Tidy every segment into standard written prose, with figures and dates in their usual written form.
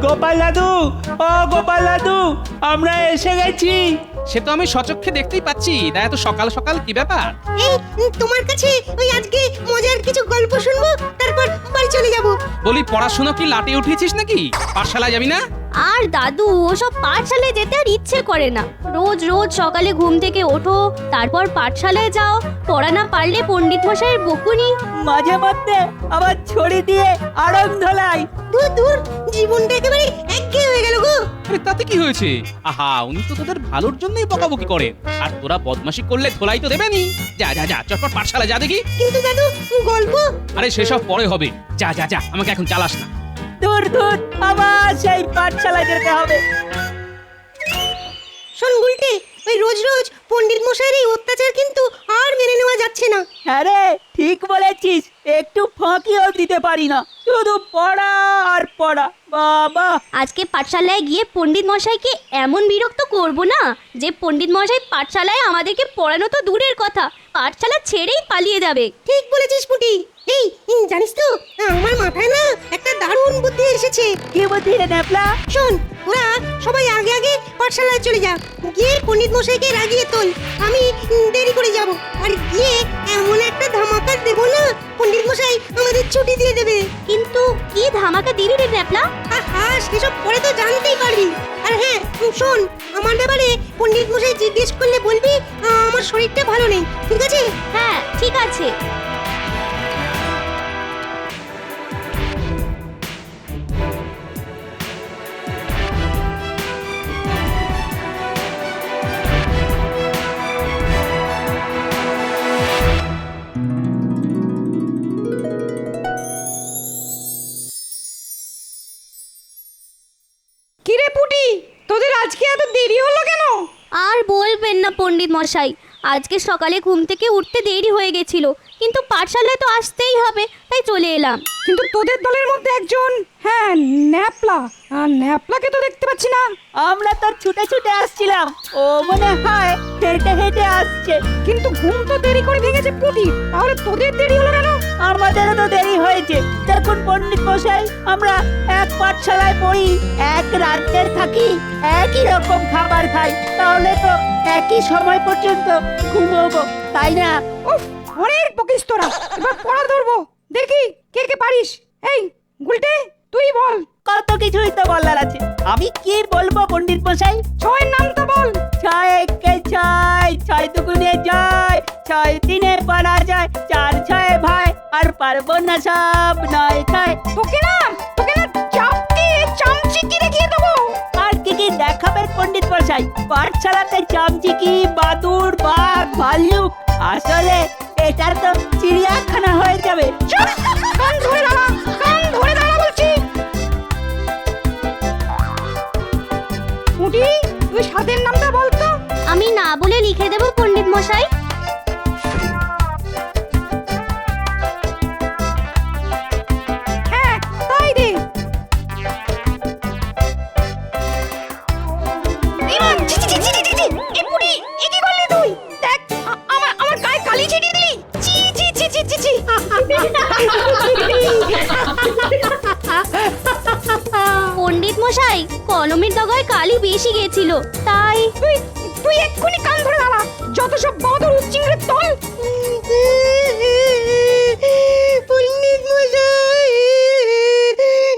গোপাল দাদু, ও গোপাল দাদু, আমরা এসে গেছি। সে তো আমি সচক্ষে দেখতেই পাচ্ছি। তা এত সকাল সকাল কি ব্যাপার? এই তোমার কাছে ওই আজকে মজার কিছু গল্প শুনবো, তারপর বাড়ি চলে যাব। বলি পড়াশোনা কি লাটে উঠিয়েছিস নাকি? পাঠশালায় যাবি না? আর দাদু, ওসব পাঠশালায় যেতে আর ইচ্ছে করে না। রোজ রোজ সকালে ঘুম থেকে ওঠো, তারপর পাঠশালায় যাও, পড়া না পারলে পণ্ডিত মশাইয়ের বকুনি। মাঝে মধ্যে আবার ছড়ি দিয়ে আড়ং ধলাই। দূর দূর, জীবনটা একেবারে একঘেয়ে হয়ে গেল গো। আরে তাতে কি হয়েছে? আহা, উনি তো তোদের ভালোর জন্যই বকাবকি করেন। আর তোরা বদমাশি করলে ধোলাই তো দেবেনি। যা যা যা, চটপট পাঠশালা যা দেখি। কিন্তু দাদু, গল্প? আরে সেসব পরে হবে। যা যা যা, আমাকে এখন চালাস না। দূর দূর, আবার সেই পাঠশালায় যেতে হবে। শোন গুলটে, ওই রোজ রোজ পণ্ডিত মশাইয়ের এই অত্যাচার কিন্তু আর মেনে নেওয়া যাচ্ছে না। হ্যাঁ রে, ঠিক বলেছিস। একটু ফাঁকিও দিতে পারি না, শুধু পড়া আর পড়া। বাবা, আজকে পাঠশালায় গিয়ে পণ্ডিত মশাইকে এমন বিরক্ত করব না যে পণ্ডিত মশাই পাঠশালায় আমাদেরকে পড়ানো তো দূরের কথা, পাঠশালা ছেড়েই পালিয়ে যাবে। ঠিক বলেছিস পুটি। এই জানিস তো, আমার মাথায় না একটা দারুণ বুদ্ধি এসেছে। কি বুদ্ধি রে ন্যাপলা? শোন, ওরা সবাই আগে আগে পাঠশালায় চলে যা, গিয়ে পণ্ডিত মশাইকে রাগিয়ে তোল। আমি দেরি করে যাব, আর গিয়ে এমন একটা ধামাকা দেবো না, পণ্ডিত মশাই আমাদের ছুটি দিয়ে দেবে। কিন্তু কি ধামাকা দিবি রে ন্যাপলা? আহা, সেসব পরে তো জানতেই পারবি। আর হ্যাঁ শোন, আমার ব্যাপারে পণ্ডিত মশাই জিজ্ঞেস করলে বলবি আমার শরীরটা ভালো নেই, ঠিক আছে? হ্যাঁ ঠিক আছে। কিরে পুটি, তোদের আজকে এত দেরি হলো কেন? আর বলবেন না পণ্ডিত মশাই, আজকে সকালে ঘুম থেকে উঠতে দেরি হয়ে গেছিল, কিন্তু পাঠশালায় তো আসতেই হবে, তাই চলে এলাম। কিন্তু তোদের দলের মধ্যে একজন, হ্যাঁ ন্যাপলা, ন্যাপলাকে তো দেখতে পাচ্ছি না। আমরা তো ছুটে ছুটে আসছিলাম, ও মনে হয় হেঁটে হেঁটে আসছে। কিন্তু ঘুম তো দেরি করে ভেঙেছে পুটি, তাহলে তোদের দেরি হলো কেন? আমাদেরও তো দেরি হয়েছে। দেখুন পণ্ডিত মশাই, আমরা এক পাঠশালায় পড়ি, এক রাজ্যের থাকি, একই রকম খাবার খাই, তাহলে তো একই সময় পর্যন্ত ঘুমোবো, তাই না? উফ, অনেক বকিস তোরা, এবার পড়া ধরবো, দেখি কে কে পারিস। এই গুলটে, তুই বল। কত কিছুই তো বলার আছে, আমি কি বলবো পণ্ডিত মশাই? ছয়ের নাম তো বল। ছয় একে ছয়, ছয় দুগুণে জয়, ছয় দিনে পারা যায়, চার ছয় ভাই, আর পারবো না সব, নয় ছয়। তোকে না চাপকে চামচিকি দেখিয়ে দেবো। আর কি কি দেখাবেন পণ্ডিত মশাই? পাঠশালাতে চামচিকি, বাদুড়, বাঘ, ভাল্লুক, আসলে এটার তো চিড়িয়াখানা হয়ে যাবে। চুপ, কান ধরে দাঁড়া, কান ধরে দাঁড়া বলছি। পুটি, তুই সাদের নামটা বল তো। আমি না বলে লিখে দেব পণ্ডিত মশাই। হ্যাঁ, তাই দে। এবার ছি ছি ছি ছি ছি, এ পুটি, এ কি করলি তুই? দেখ, আমার গায়ে কালি ছিটিয়ে দিলি। ছি ছি ছি ছি ছি ছি। পণ্ডিত মশাই, কলমের ডগায় কালি বেশি গেছিল, তাই। তুই এক্ষুনি কান ধরে দাঁড়া, যত সব বাদর উচ্চিংড়ের দল। পণ্ডিত মশাই,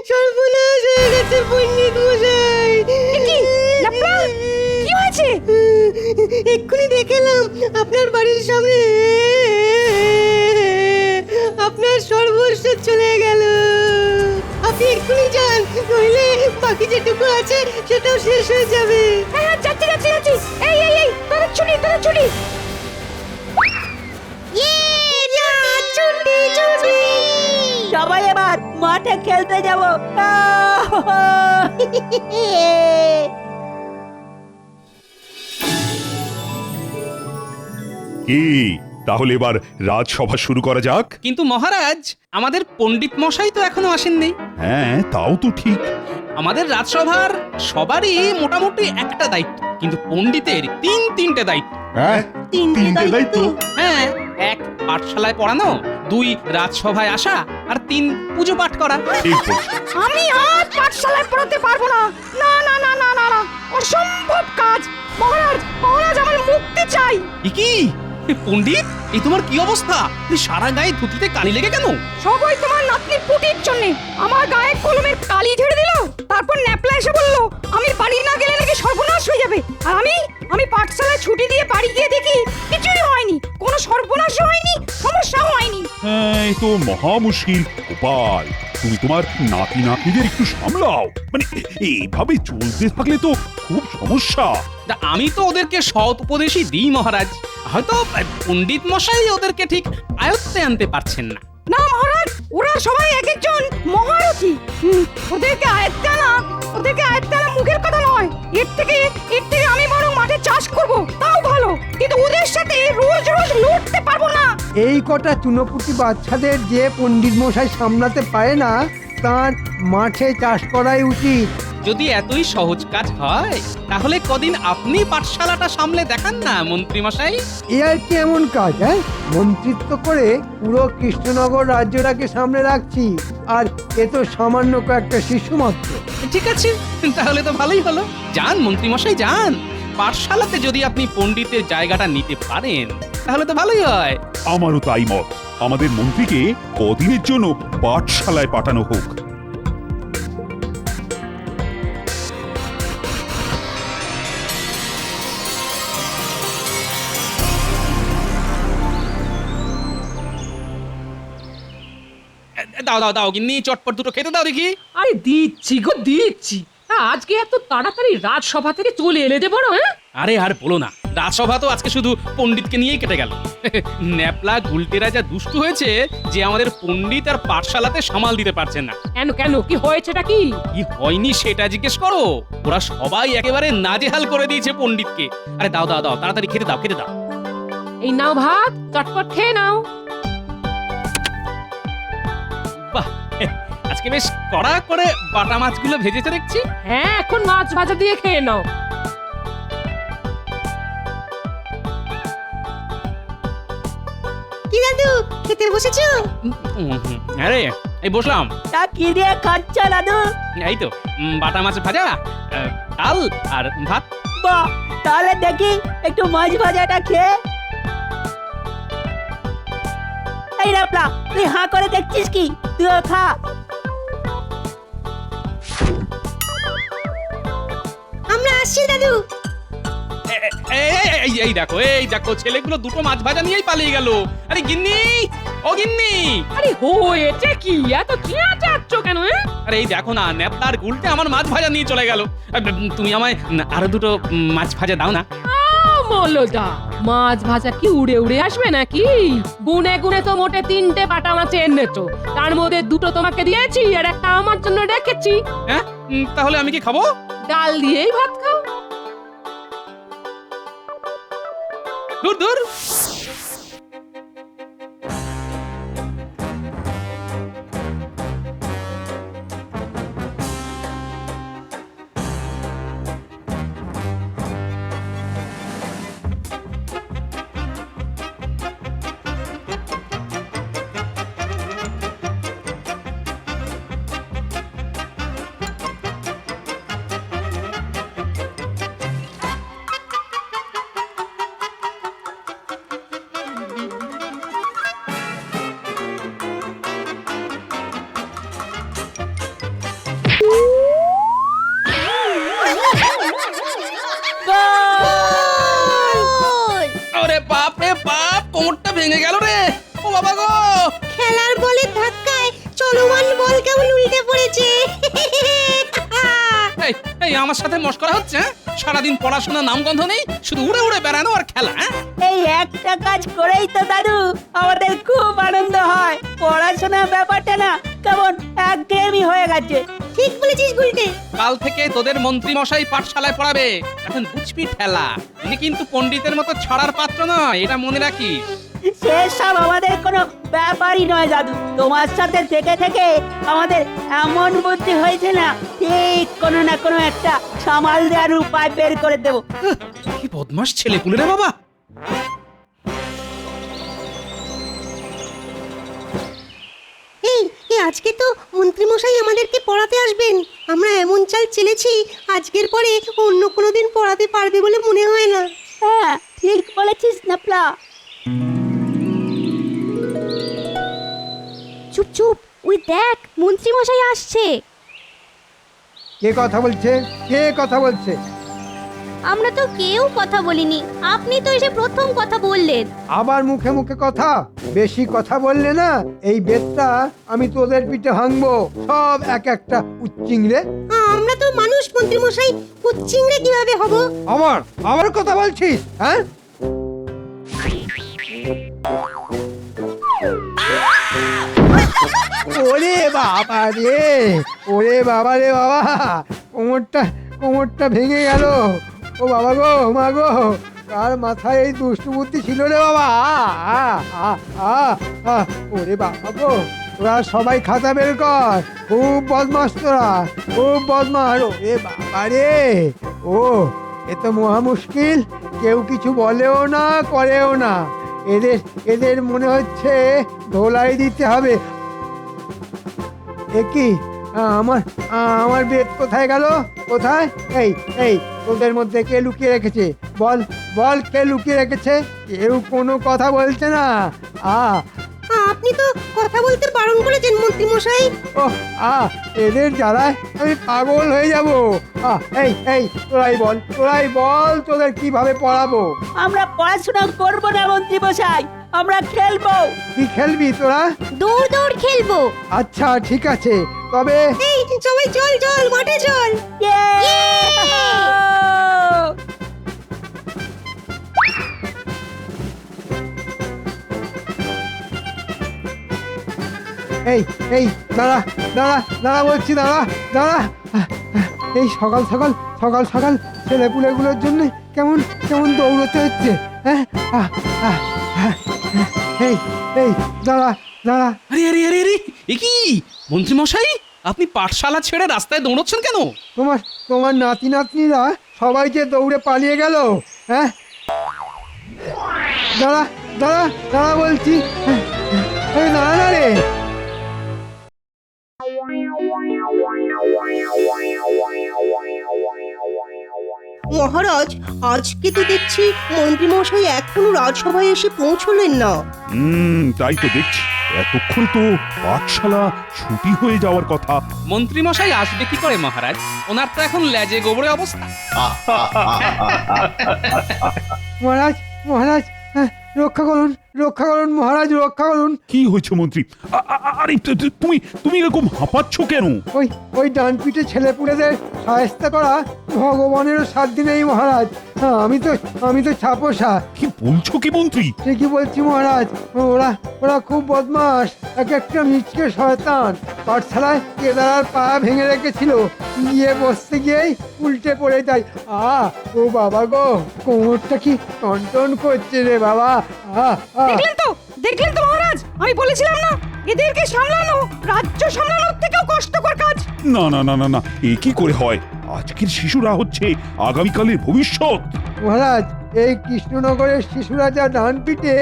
সর্বনাশ হয়ে গেছে পণ্ডিত মশাই। কি ল্যাপলা, কি হয়েছে? এক্ষুনি দেখলাম আপনার বাড়ির সামনে আপনার সর্বস্ব চলে গেল। আপনি এক্ষুনি যান, নইলে বাকি যেটুকু আছে সেটাও শেষ হয়ে যাবে। হ্যাঁ যাচ্ছি যাচ্ছি যাচ্ছি। এই এই এই, তোদের ছুটি, তোদের ছুটি। ছুটি ছুটি। সবাই এবার মাঠে খেলতে যাব। কি তাহলে এবার রাজসভা শুরু করা যাক? কিন্তু মহারাজ, আমাদের পণ্ডিত মশাই তো এখনো আসেননি। হ্যাঁ, তাও তো ঠিক। আমাদের রাজসভার সবারই মোটামুটি একটা দায়িত্ব, কিন্তু পণ্ডিতের তিনটে দায়িত্ব। হ্যাঁ, তিনটে দায়িত্ব। হ্যাঁ, এক পাঠশালায় পড়ানো, 2 রাজসভায় আসা আর 3 পুজো পাঠ করা। ঠিক বলছো। আমি আজ পাঠশালায় পড়াতে পারবো না। না না না না না না, অসম্ভব কাজ। মহারাজ, মহারাজ, আমার মুক্তি চাই। এ কি পণ্ডিত, এই তোমার কি অবস্থা? তুই সারা গায়ে ধুতিতে কালি লেগে কেন? সবাই তোমার নাতনি পুটির জন্য আমার গায়ে কলমের কালি ঝেড়ে দিল। তারপর ন্যাপলা এসে বলল আমি বাড়ি না গেলে নাকি সর্বনাশ হয়ে যাবে। আর আমি পাঠশালায় ছুটি দিয়ে বাড়ি গিয়ে দেখি কিছুই হয়নি, কোনো সর্বনাশ হয়নি, সমস্যাও হয়নি। এই তো মহা মুশকিল। গোপাল, তুমি তোমার নাতি নাতনিদের একটু সামলাও। মানে এইভাবে চলতে থাকলে তো খুব সমস্যা। তা আমি তো ওদেরকে সৎ উপদেশই দিই মহারাজ, হয়তো পণ্ডিত মশাই ওদেরকে ঠিক আয়ত্তে আনতে পারছেন না। না মহারাজ, ওরা সবাই এক একজন মহারথী। ওদেরকে আয়ত্তে আনা মুখের কথা নয়। এর থেকে আমি বরং মাঠে চাষ করব, তাও ভালো। কিন্তু ওদের সাথে রোজ রোজ লড়তে পারবো না। এই কটা চুনোপুটি বাচ্চাদের যে পণ্ডিত মশাই সামলাতে পারে না, তার মাঠে চাষ করাই উচিত। যদি এতই সহজ কাজ হয় তাহলে কদিন আপনি পাঠশালাটা সামলে দেখান না মন্ত্রী মশাই। এ আর কি এমন কাজ, হ্যাঁ? মন্ত্রিত্ব করে পুরো কৃষ্ণনগর রাজ্যটাকে সামনে রাখছি, আর এ তো সামান্য কয়েকটা শিশু মাত্র। ঠিক আছে, তাহলে তো ভালোই হলো। যান মন্ত্রী মশাই যান, পাঠশালাতে যদি আপনি পণ্ডিতের জায়গাটা নিতে পারেন তাহলে তো ভালোই হয়। আমারও তাই মত। আমাদের মন্ত্রীকে কদিনের জন্য পাঠশালায় পাঠানো হোক। দাও দাও দাও গিন্নি, চটপট দুটো খেতে দাও দেখি। আরে দিচ্ছি গো দিচ্ছি। তা আজকে এত তাড়াতাড়ি রাজসভা থেকে চলে এলে যে বড়, হ্যাঁ? আরে আর বলো না, রাজসভা তো আজকে শুধু পণ্ডিতকে নিয়েই কেটে গেল। ন্যাপলা গুলটেরা যা দুষ্টু হয়েছে যে আমাদের পণ্ডিত আর পাঠশালাতে সামাল দিতে পারছেন না। কেন কেন, কি হয়েছেটা কি? কি হয়নি সেটা জিজ্ঞেস করো। ওরা সবাই একেবারে নাজেহাল করে দিয়েছে পণ্ডিতকে। আরে দাও দাও দাও, তাড়াতাড়ি খেতে দাও, খেতে দাও। এই নাও ভাত, চটপট খেয়ে নাও। বাহ, আজকে বেশ কড়া করে বাটা মাছগুলো ভেজেছে দেখছি। হ্যাঁ, এখন মাছ ভাজা দিয়ে খেয়ে নাও। কি দাদু, খেতে বসেছো? আরে এই বসলাম। তা কি দিয়ে খাচ্ছ দাদু? এই তো বাটা মাছ ভাজা, ডাল আর ভাত। বাহ, তাহলে দেখি একটু মাছ ভাজাটা খেয়ে। এই রাপলা, তুই হাঁ করে দেখছিস কি? তুইও খা। আমরা আসছি দাদু। এই দেখো, এই দেখো, ছেলেগুলো দুটো মাছ ভাজা নিয়েই পালিয়ে গেল। আরে গিন্নি, ও গিন্নি। আরে হয়েছে কি, এত চেঁচাচ্ছ কেন? আরে এই দেখো না, ন্যাপলার গুলটে আমার মাছ ভাজা নিয়ে চলে গেল। তুমি আমায় আরো দুটো মাছ ভাজা দাও না। মলদা, মাছ ভাজা কি উড়ে উড়ে আসবে নাকি? গুনে গুনে তো মোটে 3টে বাটা মাছ এনেছো, তার মধ্যে 2টো তোমাকে দিয়েছি আর একটা আমার জন্য রেখেছি। হ্যাঁ, তাহলে আমি কি খাবো? ডাল দিয়েই ভাত খাও। দূর দূর। আরে বাপ রে বাপ, কোমরটা ভেঙে গেল রে। ও বাবা গো। খেলার বলের ধাক্কায় চলমান বল কেমন উল্টে পড়েছে। এই এই আমার সাথে মশকরা হচ্ছে? সারাদিন পড়াশোনা নামগন্ধ নেই, শুধু উড়ে উড়ে বেড়ানো আর খেলা। এই একটা কাজ করেই তো দাদু আমাদের খুব আনন্দ হয়। পড়াশোনার ব্যাপারটা না কেমন একঘেয়েমি হয়ে গেছে। ঠিক বলেছিস গুলটে। কাল থেকে তোদের মন্ত্রী মশাই পাঠশালায় পড়াবে, এখন বুঝবি ঠেলা। তিনি কিন্তু পণ্ডিতের মতো ছড়ার পাত্র নয়, এটা মনে রাখিস। সেসব আমাদের কোনো ব্যাপারই নয় দাদু। তোমার সাথে থেকে থেকে আমাদের এমন বুদ্ধি হয়েছে না, ঠিক কোনো না কোনো একটা সামাল দেওয়ার উপায় বের করে দেবো। কি বদমাস ছেলে পুলে রে বাবা। আজকে তো মন্ত্রীমশাই আমাদেরকে পড়াতে আসবেন। আমরা এমন চাল চেলেছি আজকের পরে অন্য কোনো দিন পড়াতে পারবে বলে মনে হয় না। হ্যাঁ ঠিক বলেছিস ন্যাপলা। চুপ চুপ, ওই দেখ মন্ত্রী মশাই আসছে। কে কথা বলছে? কে কথা বলছে? আমরা তো কেউ কথা বলিনি, আপনি তো এসে প্রথম কথা বললেন। আবার মুখে মুখে কথা, বেশি কথা বললে না এই বেতটা আমি তোদের পিঠে ভাঙবো সব এক একটা উচ্চিংড়ে। আমরা তো মানুষ মন্ত্রীমশাই, কুচ্চিংড়ে কিভাবে হব? আবার কথা বলছিস? হ্যাঁ, ওরে বাবা রে, ওরে বাবা রে বাবা, কোমরটা ভেঙে গেল। ও বাবা গো, মা গো, কার মাথায় এই দুষ্টু বুদ্ধি ছিল রে বাবা? ওরে বাবা গো, তোরা সবাই খাতা বের কর। খুব বদমাস তোরা, খুব বদমাস। ওরে বাবা রে, ও এ তো মহা মুশকিল। কেউ কিছু বলেও না, করেও না। এদের মনে হচ্ছে ধোলাই দিতে হবে। এ কি, আমার বেদ কোথায় গেল? কোথায়? এই তোদের মধ্যে কে লুকিয়ে রেখেছে? বল কে লুকিয়ে রেখেছে? কেউ কোনো কথা বলছে না। আপনি তো কথা বলতে বারণ করেছেন মন্ত্রীমশাই। এদের জ্বালায় আমি পাগল হয়ে যাব। এই তোরাই বল তোদের কিভাবে পড়াবো? আমরা পড়াশোনা করবো না মন্ত্রী মশাই, আমরা খেলবো। কি খেলবি তোরা? দৌড় দৌড় খেলবো। আচ্ছা ঠিক আছে, তবে এই সবাই চল মাঠে চল। এই দাঁড়া বলছি, দাঁড়া। এই সকাল সকাল ছেলেপুলেগুলোর জন্য কেমন দৌড়তে হচ্ছে। হ্যাঁ, এই দাঁড়া। আরে আরে আরে আরে, এ কি মন্ত্রী মশাই, আপনি পাঠশালা ছেড়ে রাস্তায় দৌড়চ্ছেন কেন? তোমার নাতিরা সবাই যে দৌড়ে পালিয়ে গেল। হ্যাঁ, দাঁড়া বলছি। দাঁড়া না রে। মহারাজ, আজকে তো দেখছি মন্ত্রীমশাই এখনো রাজসভায় এসে পৌঁছলেন না। তাই তো দেখছি, এতক্ষণ তো পাঠশালা ছুটি হয়ে যাওয়ার কথা। মন্ত্রী মশাই আসবে কি করে মহারাজ? ওনার তো এখন লেজে গোবরে অবস্থা। মহারাজ, রক্ষা করুন মহারাজ, রক্ষা করুন। কি হয়েছে মন্ত্রী? আরে তুমি এরকম হাঁপাচ্ছ কেন? ওই ডান পিঠে ছেলেপুলেদের সাহায্য করা ভগবানেরও সাধ্য নেই মহারাজ। আমি তো ছাপোষা। কি বলছো কি মন্ত্রী? ঠিকই বলছি মহারাজ। ওরা খুব বদমাস, একটা মিচকে শয়তান। পাঠশালায় কেদারার পা ভেঙে রেখেছিল, গিয়ে বসতে গিয়েই উল্টে পড়ে যায়। ও বাবা গো, কোমরটা কি টনটন করছে রে বাবা। দেখলেন তো মহারাজ, আমি বলেছিলাম না এদেরকে সামলানো রাজ্য সামলানোর থেকেও কষ্টকর কাজ। না, এ কি করে হয়? আজকের শিশুরা হচ্ছে আগামীকালের ভবিষ্যৎ। মহারাজ, এই কৃষ্ণনগরের শিশুরা যা ডান পিঠে,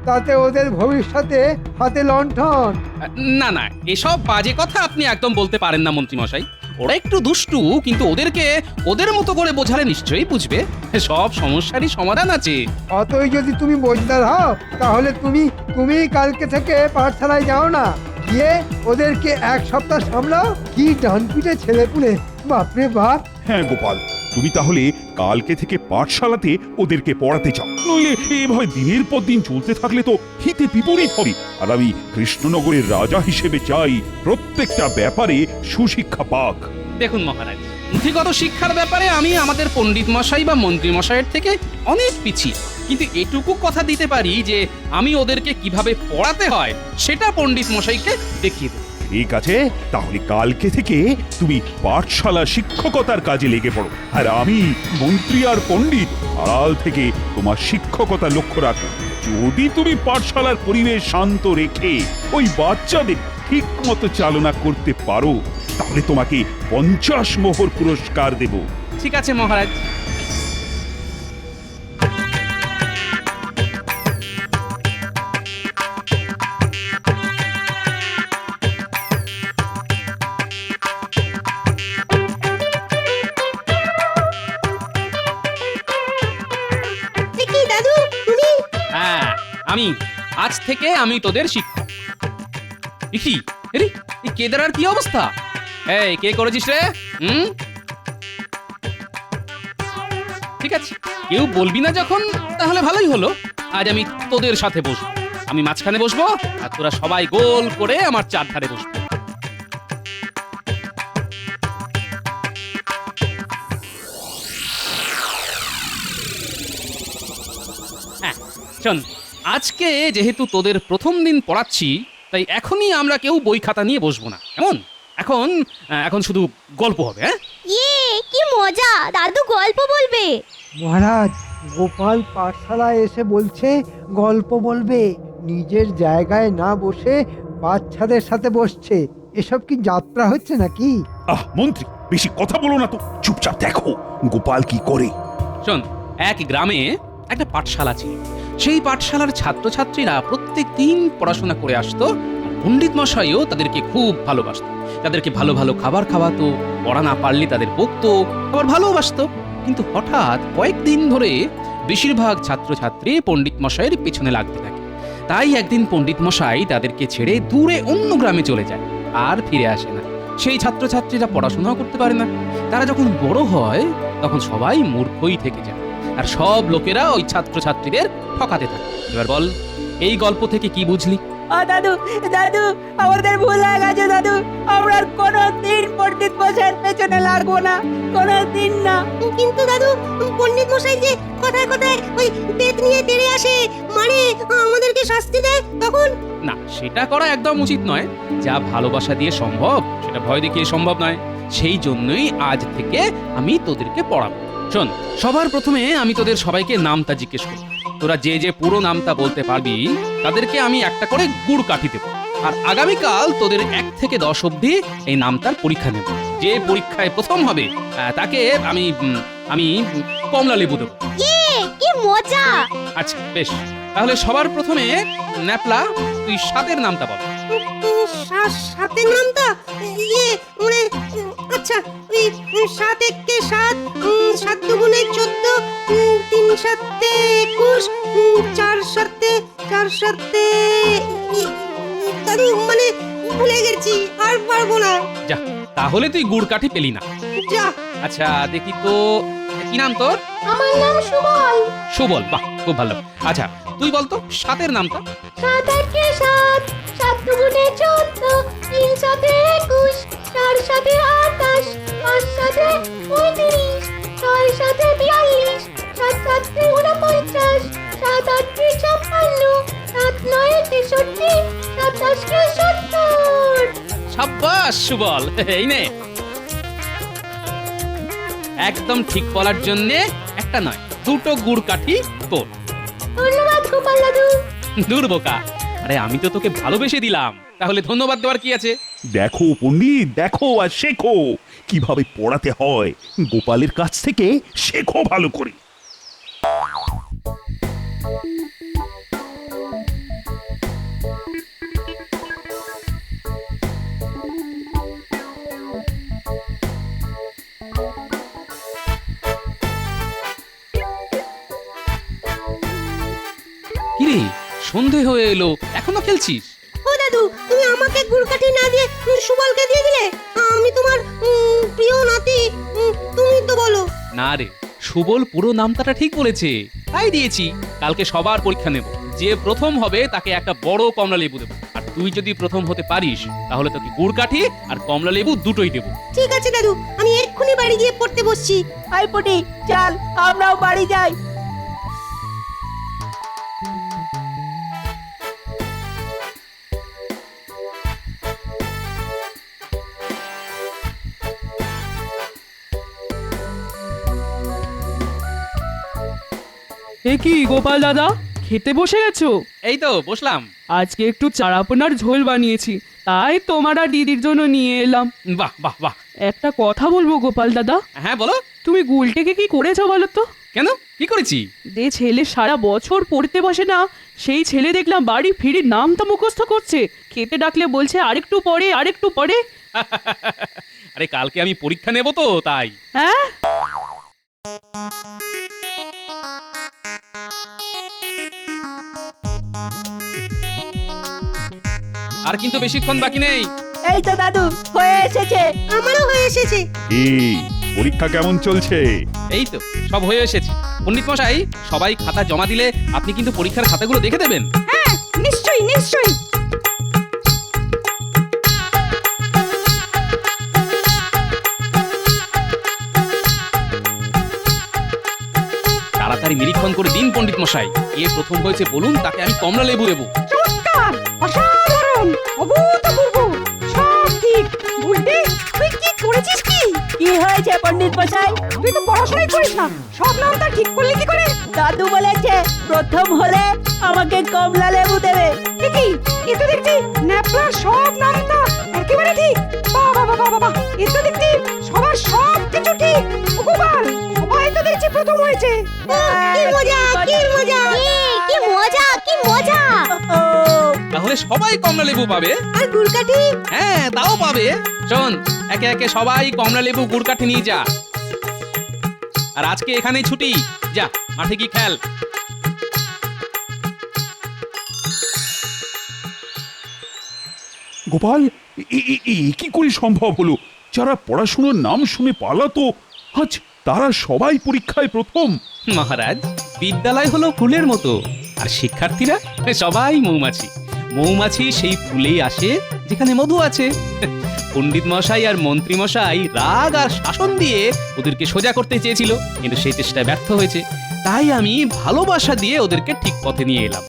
তাতে ওদের ভবিষ্যতে হাতে লণ্ঠন। না, এসব বাজে কথা আপনি একদম বলতে পারেন না মন্ত্রী মশাই। ওরা একটু দুষ্টু, কিন্তু ওদেরকে ওদের মতো করে বোঝালে নিশ্চয়ই বুঝবে। সব সমস্যারই সমাধান আছে। অতই যদি তুমি বোঝদার হও, তাহলে তুমি কালকে থেকে পাঠশালায় যাও না, গিয়ে ওদেরকে এক সপ্তাহ সামলাও। কি ডান পিঠে ছেলেপুলে, বাপরে বাপ। হ্যাঁ গোপাল, তুমি তাহলে কালকে থেকে পাঠশালাতে ওদেরকে পড়াতে চাও, নইলে এভাবে দিনের পর দিন চলতে থাকলে তো হিতে বিপরীত হবে। আর আমি কৃষ্ণনগরের রাজা হিসেবে চাই প্রত্যেকটা ব্যাপারে সুশিক্ষা পাক। দেখুন মহারাজ, পুঁথিগত শিক্ষার ব্যাপারে আমি আমাদের পণ্ডিত মশাই বা মন্ত্রী মশাইয়ের থেকে অনেক পিছিয়ে, কিন্তু এটুকু কথা দিতে পারি যে আমি ওদেরকে কিভাবে পড়াতে হয় সেটা পণ্ডিত মশাইকে দেখিয়ে দেব। ঠিক আছে, তাহলে কালকে থেকে তুমি পাঠশালা শিক্ষকতার কাজে লেগে পড়ো, আর আমি মন্ত্রী আর পণ্ডিত আড়াল থেকে তোমার শিক্ষকতা লক্ষ্য রাখো। যদি তুমি পাঠশালার পরিবেশ শান্ত রেখে ওই বাচ্চাদের ঠিক মতো চালনা করতে পারো, তাহলে তোমাকে 50 মোহর পুরস্কার দেব। ঠিক আছে মহারাজ। আজ থেকে আমি তোদের শিক্ষক। কি এরে এই কেদারার কি অবস্থা? এই কে করেছিস রে? ঠিক আছে, কেউ বলবি না যখন, তাহলে ভালোই হলো। আজ আমি তোদের সাথে বসবো। আমি মাঝখানে বসবো আর তোরা সবাই গোল করে আমার চারধারে বসবো। হ্যাঁ শোন, আজকে যেহেতু তোদের প্রথম দিন পড়াচ্ছি, তাই এখনই আমরা কেউ বই খাতা নিয়ে বসবো না। এখন শুধু গল্প হবে। হ্যাঁ, কি মজা, দাদু গল্প বলবে। মহারাজ, গোপাল পাঠশালায় এসে বলছে গল্প বলবে, নিজের জায়গায় না বসে বাচ্চাদের সাথে বসছে। এসব কি যাত্রা হচ্ছে নাকি? মন্ত্রী, বেশি কথা বলো না তো, চুপচাপ দেখো গোপাল কি করে। শোন, এক গ্রামে একটা পাঠশালা ছিল। সেই পাঠশালার ছাত্রছাত্রীরা প্রত্যেক দিন পড়াশোনা করে আসতো। পণ্ডিত মশাইও তাদেরকে খুব ভালোবাসতো, তাদেরকে ভালো ভালো খাবার খাওয়াতো, পড়া না পারলে তাদের বকতো, আবার ভালোবাসতো। কিন্তু হঠাৎ কয়েকদিন ধরে বেশিরভাগ ছাত্রছাত্রী পণ্ডিত মশাইয়ের পেছনে লাগতে থাকে। তাই একদিন পণ্ডিত মশাই তাদেরকে ছেড়ে দূরে অন্য গ্রামে চলে যায়, আর ফিরে আসে না। সেই ছাত্রছাত্রীরা পড়াশোনাও করতে পারে না। তারা যখন বড় হয় তখন সবাই মূর্খই থেকে যায়, আর সব লোকেরা ওই ছাত্রছাত্রীদের ঠকাতে থাকে। এবার বল, এই গল্প থেকে কি বুঝলি? দাদু দাদু, আমাদের ভুল হয়ে গেছে দাদু। আমরা আর কোনোদিন পণ্ডিত মশাইয়ের পেছনে লাগবো না, কোনোদিন না। কিন্তু দাদু, পণ্ডিত মশাই যে কথায় কথায় ওই বেত নিয়ে তেড়ে আসে, মানে আমাদেরকে শাস্তি দেয়, তখন? না, সেটা করা একদম উচিত নয়। যা ভালোবাসা দিয়ে সম্ভব সেটা ভয় দেখিয়ে সম্ভব নয়। সেই জন্যই আজ থেকে আমি তোদেরকে পড়াবো। শোন, সবার প্রথমে আমি তোদের সবাইকে নামটা জিজ্ঞেস করব। তোরা যে যে পুরো নামটা বলতে পারবি তাদেরকে আমি একটা করে গুড় কাঠি দেবো। আর আগামীকাল তোদের 1 থেকে 10 অবধি এই নামটার পরীক্ষা নেব। যে পরীক্ষায় প্রথম হবে তাকে আমি আমি কমলা লেবু দেবো। কি মজা। আচ্ছা বেশ, তাহলে সবার প্রথমে ন্যাপলা, তুই 7-এর নামটা বল। সাতের নামটা মানে আচ্ছা, ওই 7 একে 7, 7 দুগুণে 14, 3 7 21, 4 7 দাদু, মানে ভুলে গেছি, আর পারবো না। যা, তাহলে তুই গুড় কাঠি পেলি না। যা। আচ্ছা দেখি তো, কি নাম তোর? আমার নাম সুবল। সুবল, বাহ, খুব ভালো। আচ্ছা তুই বল তো 7-এর নামটা। 7 একে 7, 7 দুগুণে 14, 3 7 21, 4 7 28, 5 7 35, 6 7 42, 7 7 49, 7 8 56, 7 9 63, 7 10 70। সাব্বাস সুবল, এই নে। একদম ঠিক বলার জন্য একটা নয়, 2টো গুড় কাঠি তোর। ধন্যবাদ গোপাল দাদু। দূর বোকা, আরে আমি তো তোকে ভালোবেসে দিলাম, তাহলে ধন্যবাদ দেওয়ার কি আছে? দেখো পণ্ডিত, দেখো আর শেখো কিভাবে পড়াতে হয়। গোপালের কাছ থেকে শেখো ভালো করে। কিরে, সন্ধে হয়ে এলো, এখনো খেলছিস? ও দাদু, তুমি আমাকে গুড়কাঠি না দিয়ে সুবলকে দিয়ে দিলে। আমি তোমার প্রিয় নাতি, তুমি তো বলো। না রে, সুবল পুরো নামটা ঠিক বলেছে, তাই দিয়েছি। কালকে সবার পরীক্ষা নেব, যে প্রথম হবে তাকে একটা বড় কমলা লেবু দেবো। আর তুই যদি প্রথম হতে পারিস তাহলে তোকে গুড় কাঠি আর কমলা লেবু দুটোই দেবো। ঠিক আছে দাদু, আমি এক্ষুনি বাড়ি গিয়ে পড়তে বসছি। আই পুটি, চল আমরাও বাড়ি যাই। এ কি গোপাল দাদা, খেতে বসে গেছো? এই তো বসলাম। আজকে একটু চারাপোনার ঝোল বানিয়েছি, তাই তোমার আর দিদির জন্য নিয়ে এলাম। বাহ বাহ বাহ। একটা কথা বলবো গোপাল দাদা? হ্যাঁ বলো। তুমি গুলটেকে কি করেছো বলো তো? কেন, কি করেছি? যে ছেলে সারা বছর পড়তে বসে না, সেই ছেলে দেখলাম বাড়ি ফিরে নামটা মুখস্থ করছে। খেতে ডাকলে বলছে আরেকটু পরে, আরেকটু পরে। আরে কালকে আমি পরীক্ষা নেব তো, তাই। হ্যাঁ, আর কিন্তু বেশিক্ষণ বাকি নেই। এই তো দাদু হয়ে এসেছে। আমারও হয়ে এসেছে। এই পরীক্ষা কেমন চলছে? এই তো সব হয়ে এসেছে। পণ্ডিত মশাই, সবাই খাতা জমা দিলে আপনি কিন্তু পরীক্ষার খাতাগুলো দেখে দেবেন। হ্যাঁ, নিশ্চয়ই নিশ্চয়ই। তাড়াতাড়ি নিরীক্ষণ করে দিন পণ্ডিত মশাই। কে প্রথম হয়েছে বলুন, তাকে আমি কমলা লেবু দেবো। চমৎকার, অসাধারণ, অভূতপূর্ব, সব ঠিক। উল্টে তুই কি করেছিস কি? কি হয়েছে পণ্ডিত মশাই? তুই তো পড়াশোনাই করিস না, সব নামটা ঠিক করলি কি করে? দাদু বলেছে প্রথম হলে আমাকে কমলা লেবু দেবে। কি এ তো দেখছি ন্যাপলার সব নামটা একেবারে ঠিক। বাবা বাবা বাবা, এ তো দেখছি সবার সব কিছু ঠিক। গোপাল, সবাই তো দেখছি প্রথম হয়েছে। কি মজা কি মজা কি মজা কি মজা। ও, তাহলে সবাই কমলা লেবু পাবে। আর গুড়কাঠি? হ্যাঁ, তাও পাবে। শোন, একে একে সবাই কমলা লেবু গুড় কাঠি নিয়ে যা। আর আজকে এখানেই ছুটি। যা মাঠে কি খেল। গোপাল, কি করে সম্ভব হলো? যারা পড়াশোনার নাম শুনে পালাতো, আজ তারা সবাই পরীক্ষায় প্রথম। মহারাজ, বিদ্যালয় হলো ফুলের মতো, আর শিক্ষার্থীরা সবাই মৌমাছি। মৌমাছি সেই ফুলেই আসে যেখানে মধু আছে। পণ্ডিত মশাই আর মন্ত্রী মশাই রাগ আর শাসন দিয়ে ওদেরকে সোজা করতে চেয়েছিল, কিন্তু সেই চেষ্টায় ব্যর্থ হয়েছে। তাই আমি ভালোবাসা দিয়ে ওদেরকে ঠিক পথে নিয়ে এলাম।